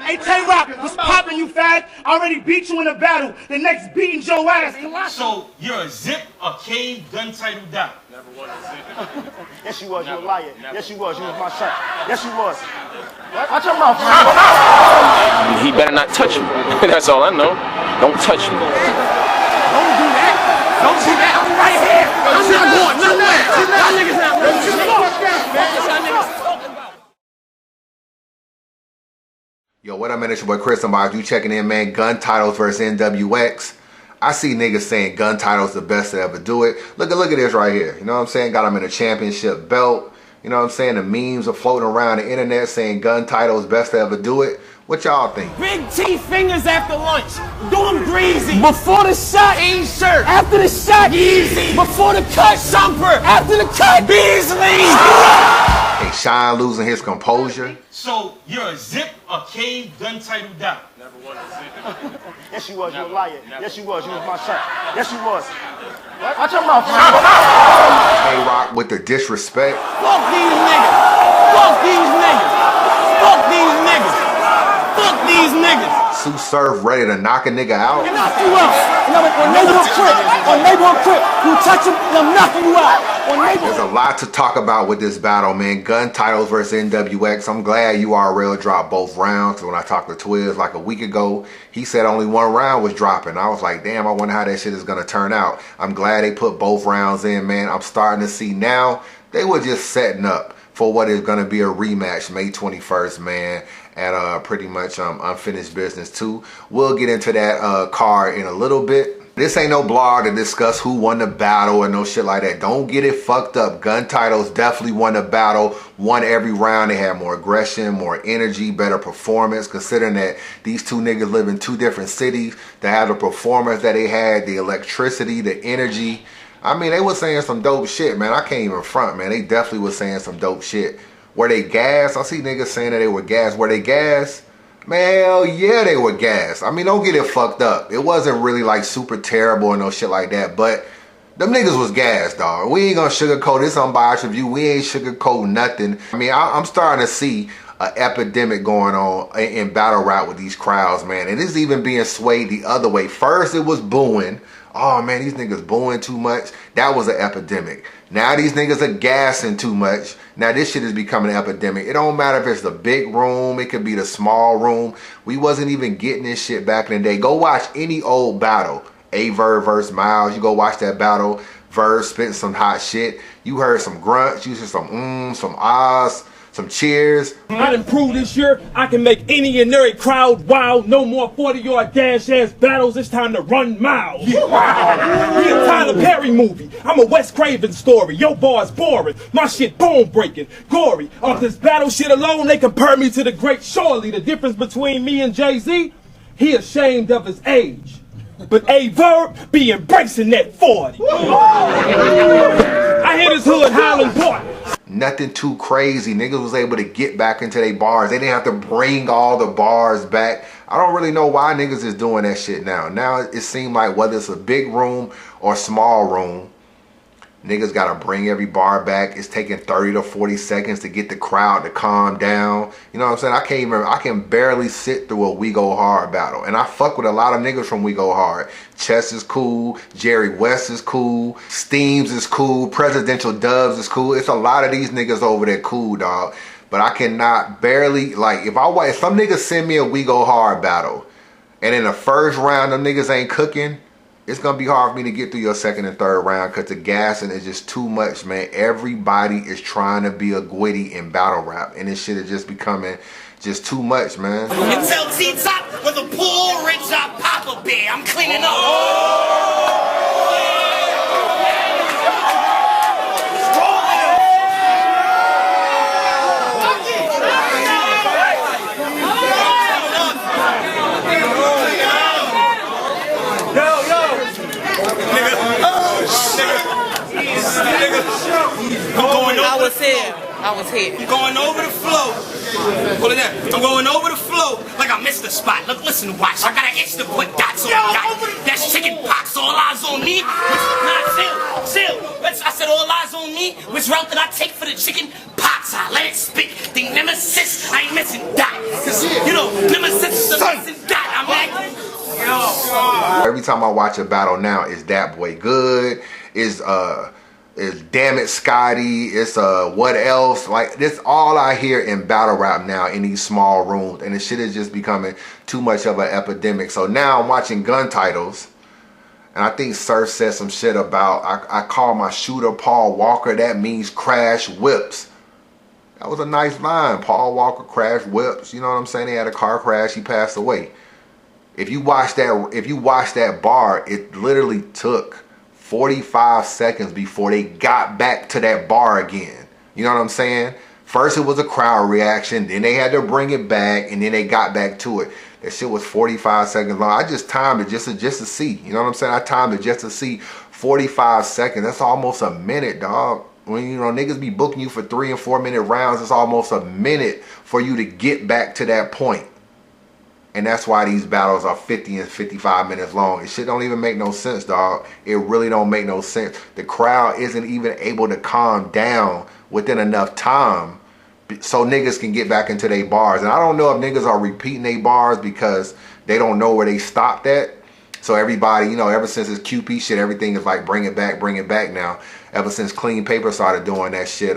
Hey, Tay Roc, what's poppin', you fag? I already beat you in a battle. The next beating your ass. So you're a zip, a cave, gun title down. Never was a zip. Yes, you was. You a liar. Yes, you was. You was my son. Yes, you was. Watch your mouth, man. He better not touch me. That's all I know. Don't touch me. Don't do that. Don't do that. I'm right here. I'm not going nowhere. Y'all niggas not ready. Y'all niggas talking about. Yo, what up, man? It's your boy Chris. You checking in, man. Guntitles versus NWX. I see niggas saying Guntitles the best to ever do it. Look at this right here. You know what I'm saying? Got him in a championship belt. You know what I'm saying? The memes are floating around the internet saying Guntitles best to ever do it. What y'all think? Big T fingers after lunch. Do them greasy. Before the shot, shirt. After the shot, easy. Before the cut, Shumper. After the cut, Beasley. Hey, Kshine losing his composure. So you're a zip, a cave, gun title down. Never was a zip. Yes, you was. You a liar. Yes, you was. You was my son. Yes, you was. Watch your mouth, man. Tay Roc with the disrespect. Fuck these niggas. Fuck these niggas. Fuck these niggas. Fuck these niggas. Sue Surf ready to knock a nigga out. Knock you out. On neighborhood crib, you touch him, I'm knocking you out. There's a lot to talk about with this battle, man. Guntitles versus NWX. I'm glad URL dropped both rounds. When I talked to Twiz like a week ago, he said only one round was dropping. I was like, damn, I wonder how that shit is gonna turn out. I'm glad they put both rounds in, man. I'm starting to see now they were just setting up for what is gonna be a rematch May 21st, man, at pretty much Unfinished Business 2. We'll get into that card in a little bit. This ain't no blog to discuss who won the battle or no shit like that. Don't get it fucked up. Guntitles definitely won the battle, won every round. They had more aggression, more energy, better performance, considering that these two niggas live in two different cities. To have the performance that they had, the electricity, the energy. I mean, they was saying some dope shit, man. I can't even front, man. They definitely was saying some dope shit. Were they gassed? I see niggas saying that they were gassed. Were they gassed? Man, hell yeah, they were gassed. I mean, don't get it fucked up. It wasn't really like super terrible or no shit like that, but them niggas was gassed, dog. We ain't gonna sugarcoat this Unbias review. We ain't sugarcoat nothing. I mean, I'm starting to see an epidemic going on in battle rap with these crowds, man. It is even being swayed the other way. First, it was booing. Oh man, these niggas booing too much. That was an epidemic. Now these niggas are gassing too much. Now this shit is becoming an epidemic. It don't matter if it's the big room, it could be the small room. We wasn't even getting this shit back in the day. Go watch any old battle. Aver versus Miles. You go watch that battle. Verse spitting some hot shit. You heard some grunts. You heard some some ahs, some cheers. I done proved this year I can make any and every crowd wild. No more 40-yard dash-ass battles. It's time to run miles. We a Tyler Perry movie. I'm a Wes Craven story. Your bar's boring. My shit bone-breaking, gory. Off this battle shit alone, they compare me to the great Shorty. The difference between me and Jay-Z, he ashamed of his age. But A-Verb be embracing that 40. I hit his hood howling boy. Nothing too crazy. Niggas was able to get back into their bars. They didn't have to bring all the bars back. I don't really know why niggas is doing that shit now. Now it seems like whether it's a big room or small room, niggas gotta bring every bar back. It's taking 30 to 40 seconds to get the crowd to calm down. You know what I'm saying? I can barely sit through a We Go Hard battle. And I fuck with a lot of niggas from We Go Hard. Chess is cool. Jerry West is cool. Steams is cool. Presidential Dubs is cool. It's a lot of these niggas over there cool, dog. But I cannot barely, like, if some niggas send me a We Go Hard battle, and in the first round them niggas ain't cooking, it's gonna be hard for me to get through your second and third round because the gassing is just too much, man. Everybody is trying to be a Gwitty in battle rap, and this shit is just becoming just too much, man. Until T-Top with a pool rich Papa Bear. I'm cleaning up. I was here. I'm going over the flow. Hold it down. I'm going over the flow like I missed the spot. Look, listen, watch. I got an itch to put dots on dot. That's chicken pox. All eyes on me. Chill. I said all eyes on me. Which route did I take for the chicken pox? I let it spit. The nemesis. I ain't missing dot. Cause, you know, nemesis. Every time I watch a battle now, is that boy good? Is damn it Scotty? It's what else? Like this all I hear in battle rap now in these small rooms, and the shit is just becoming too much of an epidemic. So now I'm watching Guntitles, and I think Surf said some shit about I call my shooter Paul Walker. That means crash whips. That was a nice line. Paul Walker crash whips. You know what I'm saying? He had a car crash. He passed away. If you watch that bar, it literally took 45 seconds before they got back to that bar again. You know what I'm saying? First it was a crowd reaction, then they had to bring it back, and then they got back to it. That shit was 45 seconds long. I just timed it just to see. You know what I'm saying? I timed it just to see 45 seconds. That's almost a minute, dog. When you know niggas be booking you for 3 and 4 minute rounds, it's almost a minute for you to get back to that point. And that's why these battles are 50 and 55 minutes long. It shit don't even make no sense, dog. It really don't make no sense. The crowd isn't even able to calm down within enough time so niggas can get back into their bars. And I don't know if niggas are repeating their bars because they don't know where they stopped at. So everybody, you know, ever since this QP shit, everything is like bring it back now. Ever since Clean Paper started doing that shit,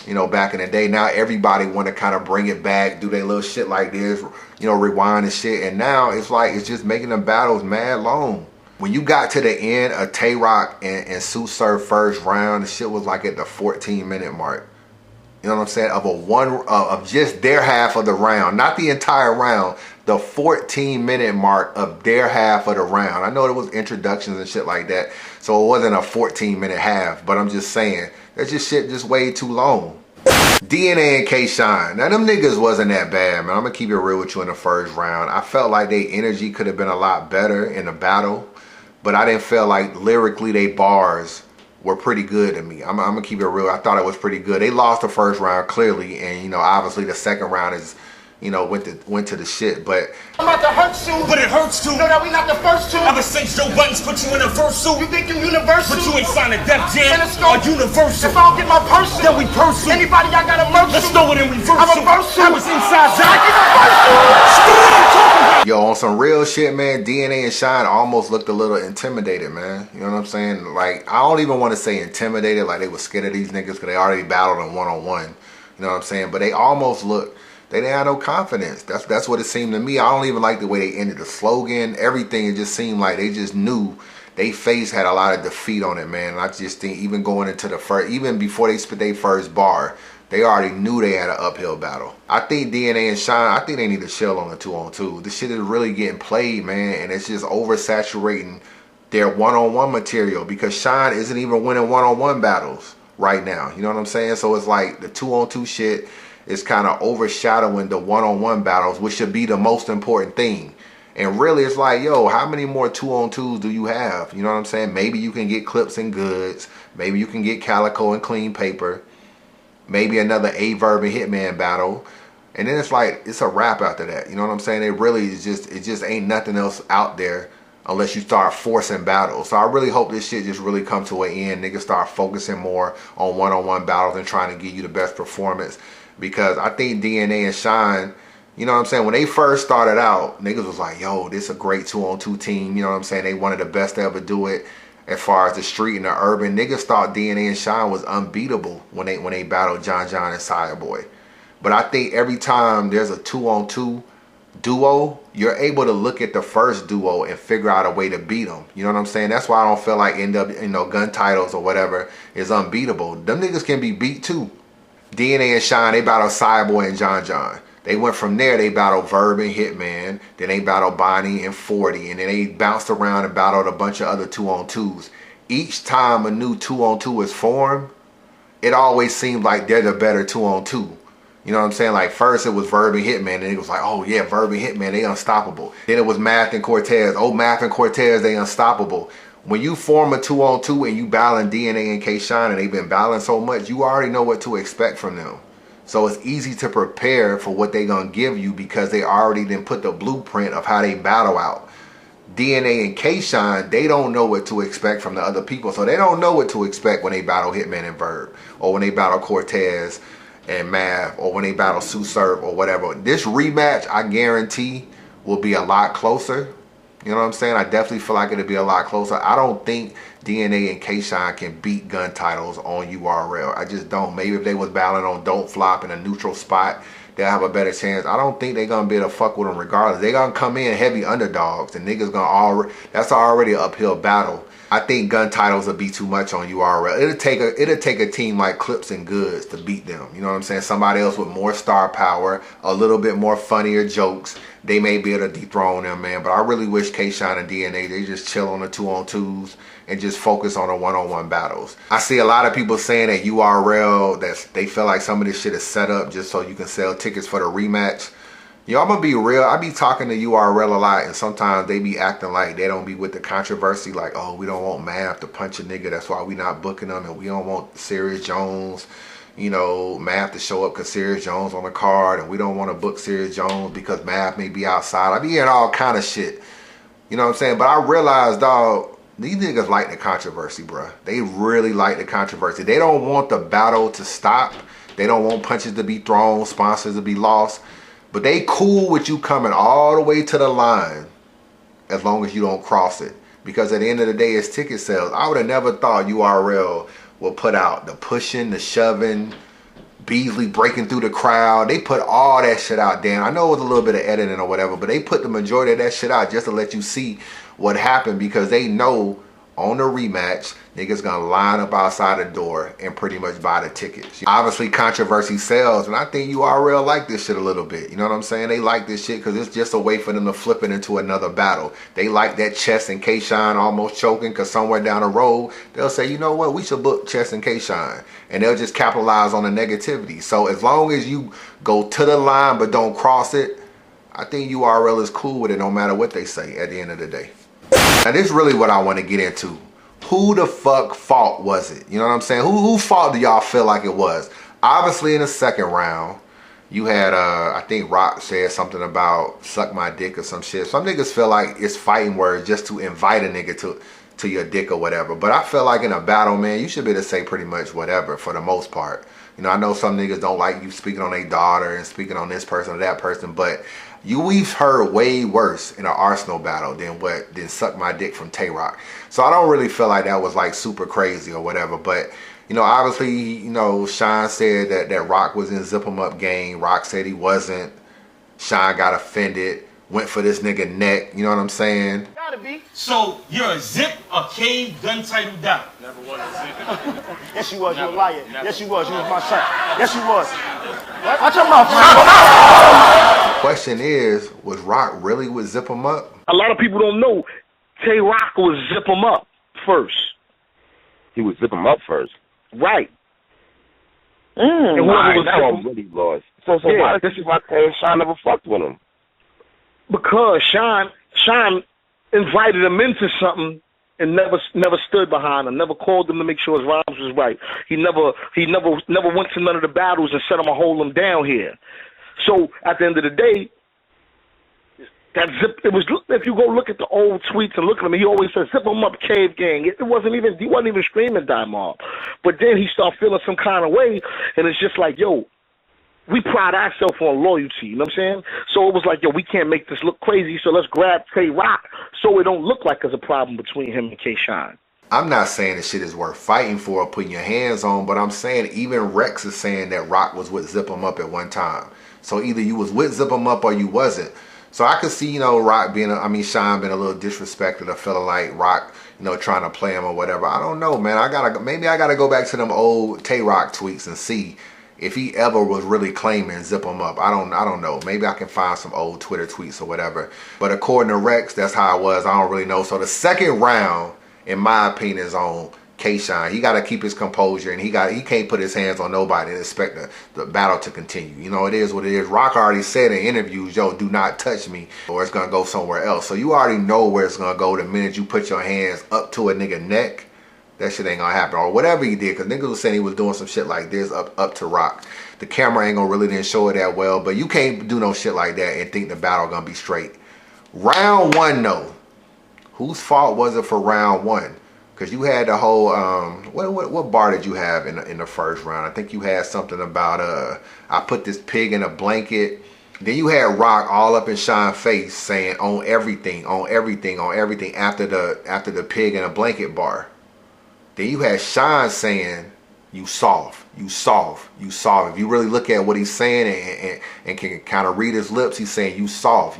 you know, back in the day, now everybody want to kind of bring it back, do their little shit like this, you know, rewind and shit. And now it's like, it's just making the battles mad long. When you got to the end of Tay Roc and Sue Surf first round, the shit was like at the 14-minute mark. You know what I'm saying? Of just their half of the round, not the entire round, the 14-minute mark of their half of the round. I know there was introductions and shit like that, so it wasn't a 14-minute half, but I'm just saying, that's just shit just way too long. DNA and Kshine. Now them niggas wasn't that bad, man. I'm gonna keep it real with you in the first round. I felt like their energy could have been a lot better in the battle, but I didn't feel like lyrically they bars were pretty good to me. I'm gonna keep it real. I thought it was pretty good. They lost the first round clearly, and you know, obviously the second round is, you know, went to the shit. But I'm about to hurt you, But it hurts to. know that we not the first two. Ever since Joe Buttons put you in a verse suit, You think you universal? put you in Sign of Def Jam, Interscope. or Universal. If I don't get my person, Then we personal. anybody I got a mercy. Let's throw it in reversal. I'm a versal. I was inside I Zach. yo, on some real shit, man, DNA and Shine almost looked a little intimidated, man. You know what I'm saying? Like, I don't even want to say intimidated, like they were scared of these niggas because they already battled in one-on-one. You know what I'm saying? But they almost looked, they didn't have no confidence. That's what it seemed to me. I don't even like the way they ended the slogan. Everything, it just seemed like they just knew they face had a lot of defeat on it, man. And I just think even going into the first, even before they spit their first bar, they already knew they had an uphill battle. I think DNA and Shine, I think they need to chill on the 2-on-2. This shit is really getting played, man, and it's just oversaturating their one-on-one material because Shine isn't even winning one-on-one battles right now. You know what I'm saying? So it's like the 2-on-2 shit is kind of overshadowing the one-on-one battles, which should be the most important thing. And really, it's like, yo, how many more 2-on-2s do you have? You know what I'm saying? Maybe you can get Clips and Goods. Maybe you can get Calico and Clean Paper. Maybe another A-Verb and Hitman battle. And then it's like, it's a wrap after that. You know what I'm saying? It really is just, it just ain't nothing else out there unless you start forcing battles. So I really hope this shit just really come to an end. Niggas start focusing more on one-on-one battles and trying to give you the best performance. Because I think DNA and Shine, you know what I'm saying? When they first started out, niggas was like, yo, this a great 2-on-2 team. You know what I'm saying? They one of the best to ever do it. As far as the street and the urban, niggas thought DNA and Shine was unbeatable when they battled John and Fireboy. But I think every time there's a 2-on-2 duo, you're able to look at the first duo and figure out a way to beat them. You know what I'm saying? That's why I don't feel like Guntitles or whatever is unbeatable. Them niggas can be beat too. DNA and Shine, they battled Fireboy and John. They went from there, they battled Verb and Hitman, then they battled Bonnie and 40, and then they bounced around and battled a bunch of other 2-on-2s. Each time a new 2-on-2 is formed, it always seems like they're the better 2-on-2. You know what I'm saying? Like first it was Verb and Hitman, and it was like, oh yeah, Verb and Hitman, they unstoppable. Then it was Math and Cortez. Oh, Math and Cortez, they unstoppable. When you form a 2-on-2 and you battling DNA and Kshine, and they've been battling so much, you already know what to expect from them. So it's easy to prepare for what they're going to give you because they already then put the blueprint of how they battle out. DNA and Kshine, they don't know what to expect from the other people. So they don't know what to expect when they battle Hitman and Verb, or when they battle Cortez and Mav, or when they battle Sue Surf or whatever. This rematch, I guarantee, will be a lot closer. You know what I'm saying? I definitely feel like it'll be a lot closer. I don't think DNA and Kshine can beat Guntitles on URL. I just don't. Maybe if they was battling on Don't Flop in a neutral spot, they'll have a better chance. I don't think they're going to be able to fuck with them regardless. They're going to come in heavy underdogs, and niggas going to that's already an uphill battle. I think Guntitles will be too much on URL. It'll take a team like Clips and Goods to beat them. You know what I'm saying? Somebody else with more star power, a little bit more funnier jokes. They may be able to dethrone them, man. But I really wish Kshine and DNA, they just chill on the 2-on-2s and just focus on the 1-on-1 battles. I see a lot of people saying that URL, they feel like some of this shit is set up just so you can sell tickets for the rematch. Yo, I'm gonna be real. I be talking to URL a lot, and sometimes they be acting like they don't be with the controversy. Like, oh, we don't want Mav to punch a nigga, that's why we not booking them, and we don't want Serious Jones, you know, Mav to show up because Serious Jones on the card, and we don't want to book Serious Jones because Mav may be outside. I be hearing all kind of shit. You know what I'm saying? But I realized, dog, these niggas like the controversy, bruh. They really like the controversy. They don't want the battle to stop. They don't want punches to be thrown, sponsors to be lost. But they cool with you coming all the way to the line as long as you don't cross it. Because at the end of the day, it's ticket sales. I would have never thought URL would put out the pushing, the shoving, Beasley breaking through the crowd. They put all that shit out, Dan. I know it was a little bit of editing or whatever, but they put the majority of that shit out just to let you see what happened, because they know on the rematch, niggas gonna line up outside the door and pretty much buy the tickets. Obviously, controversy sells, and I think URL like this shit a little bit. You know what I'm saying? They like this shit because it's just a way for them to flip it into another battle. They like that Chess and Kshine almost choking, because somewhere down the road, they'll say, you know what, we should book Chess and Kshine. And they'll just capitalize on the negativity. So as long as you go to the line but don't cross it, I think URL is cool with it no matter what they say at the end of the day. Now this is really what I want to get into. Who the fuck fault was it? You know what I'm saying? Whose fault do y'all feel like it was? Obviously in the second round, you had, I think Roc said something about suck my dick or some shit. Some niggas feel like it's fighting words just to invite a nigga to your dick or whatever. But I feel like in a battle, man, you should be able to say pretty much whatever for the most part. You know, I know some niggas don't like you speaking on their daughter and speaking on this person or that person, but we've heard way worse in an Arsenal battle than suck my dick from Tay Roc. So I don't really feel like that was like super crazy or whatever. But, you know, obviously, you know, Kshine said that Roc was in zip him up game. Roc said he wasn't. Kshine got offended, went for this nigga neck. You know what I'm saying? Gotta be. So you're a zip or cave gun title down. Never was a zip. Yes, you was. You a liar. Never. Yes, you was. You was my son. Yes, you was. Watch your mouth, man. Question is, was Roc really with zip him up? A lot of people don't know Tay Roc was zip him up first. He was zip him up first. Right. And whoever was now I'm really lost. So Yeah. why did Roc and Kshine never fucked with him? Because Kshine invited him into something and never stood behind him, never called him to make sure his rhymes was right. He never went to none of the battles and said, I'm gonna hold him down here. So at the end of the day, that zip, it was, if you go look at the old tweets and look at him, he always said, zip him up, cave gang. He wasn't even screaming die mob. But then he started feeling some kind of way, and it's just like, yo, we pride ourselves on loyalty, you know what I'm saying? So it was like, yo, we can't make this look crazy, so let's grab Tay Roc so it don't look like there's a problem between him and Kshine. I'm not saying this shit is worth fighting for or putting your hands on, but I'm saying even Rex is saying that Roc was with Zip 'em Up at one time. So either you was with Zip 'em Up or you wasn't. So I could see, you know, Kshine being a little disrespected or feeling like Roc, you know, trying to play him or whatever. I don't know, man. Maybe I gotta go back to them old Tay Roc tweets and see if he ever was really claiming Zip 'em Up. I don't know. Maybe I can find some old Twitter tweets or whatever. But according to Rex, that's how it was. I don't really know. So the second round, in my opinion, is on Kshine. He got to keep his composure, and he can't put his hands on nobody and expect the battle to continue. You know, it is what it is. Roc already said in interviews, yo, do not touch me or it's going to go somewhere else. So you already know where it's going to go the minute you put your hands up to a nigga neck. That shit ain't going to happen. Or whatever he did, because niggas was saying he was doing some shit like this up to Roc. The camera ain't going to really didn't show it that well, but you can't do no shit like that and think the battle going to be straight. Round one, though. Whose fault was it for round one? Cause you had the whole what bar did you have in the first round? I think you had something about I put this pig in a blanket. Then you had Roc all up in Shine's face saying on everything after the pig in a blanket bar. Then you had Shine saying you soft. If you really look at what he's saying and can kind of read his lips, he's saying you soft.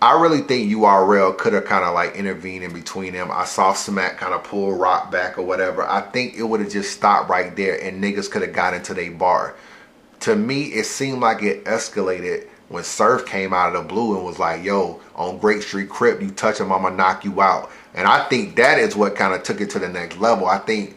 I really think URL could have kind of like intervened in between them. I saw Smack kind of pull Roc back or whatever. I think it would have just stopped right there and niggas could have got into their bar. To me, it seemed like it escalated when Surf came out of the blue and was like, yo, on Great Street Crip, you touch him, I'ma knock you out. And I think that is what kind of took it to the next level. I think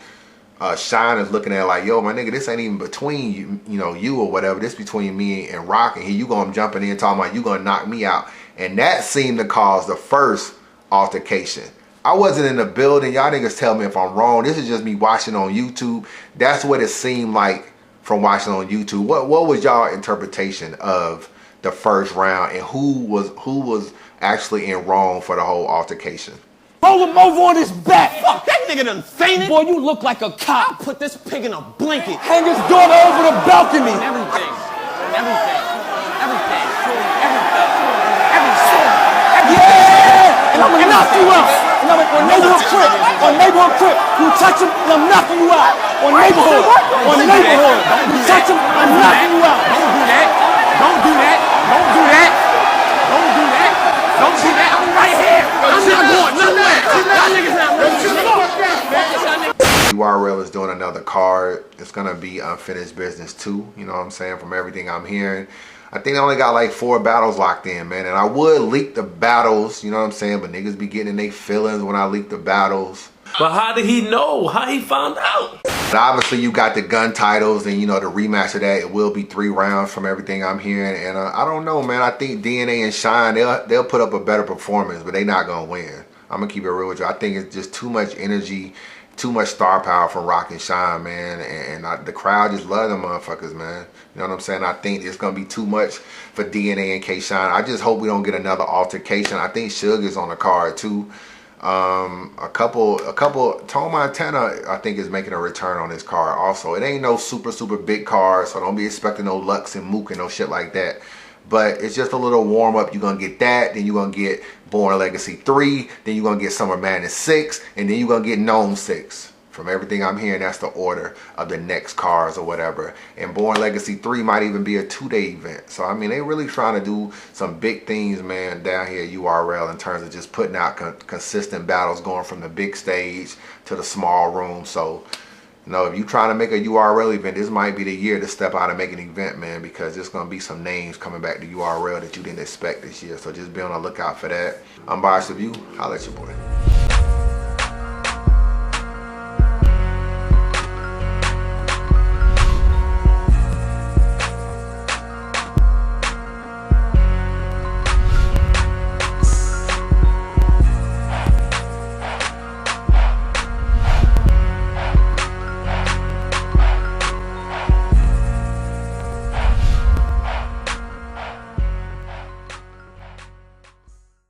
Shine is looking at it like, yo, my nigga, this ain't even between you or whatever. This between me and Roc, and here you gonna jumping in talking about you gonna knock me out. And that seemed to cause the first altercation. I wasn't in the building. Y'all niggas tell me if I'm wrong. This is just me watching on YouTube. That's what it seemed like from watching on YouTube. What was y'all interpretation of the first round and who was actually in wrong for the whole altercation? Roll him over on his back. Fuck, that nigga done fainted. Boy, you look like a cop. Put this pig in a blanket. Hang his daughter over the balcony. Everything. Yeah! And I'm gonna knock you out. On neighborhood crib. You touch him, and I'm knocking you out. On neighborhood. You touch him, I'm knocking you out. Don't do that. I'm right here. I'm not going nowhere. Y'all niggas not URL is doing another card. It's gonna be Unfinished Business 2. You know what I'm saying? From everything I'm hearing, I think they only got like 4 battles locked in, man. And I would leak the battles, you know what I'm saying? But niggas be getting in their feelings when I leak the battles. But how did he know? How he found out? But obviously you got the Guntitles, and the rematch of that, it will be 3 rounds from everything I'm hearing. And I don't know, man. I think DNA and Shine, they'll put up a better performance, but they not gonna win. I'm gonna keep it real with you. I think it's just too much energy, too much star power from Roc and Shine, man. And the crowd just love them motherfuckers, man. You know what I'm saying? I think it's gonna be too much for DNA and Kshine. I just hope we don't get another altercation. I think Suge is on the card too. A couple Tone Montana I think is making a return on this card also. It ain't no super big card, so don't be expecting no Lux and Mook and no shit like that. But it's just a little warm up. You're gonna get that, then you're gonna get Born Legacy 3, then you're gonna get Summer Madness 6, and then you're gonna get Gnome 6. From everything I'm hearing, that's the order of the next cards or whatever. And Born Legacy 3 might even be a 2-day event. So, I mean, they really trying to do some big things, man, down here at URL in terms of just putting out consistent battles, going from the big stage to the small room. So, if you trying to make a URL event, this might be the year to step out and make an event, man, because there's going to be some names coming back to URL that you didn't expect this year. So just be on the lookout for that. Unbiased Review, holla at your boy.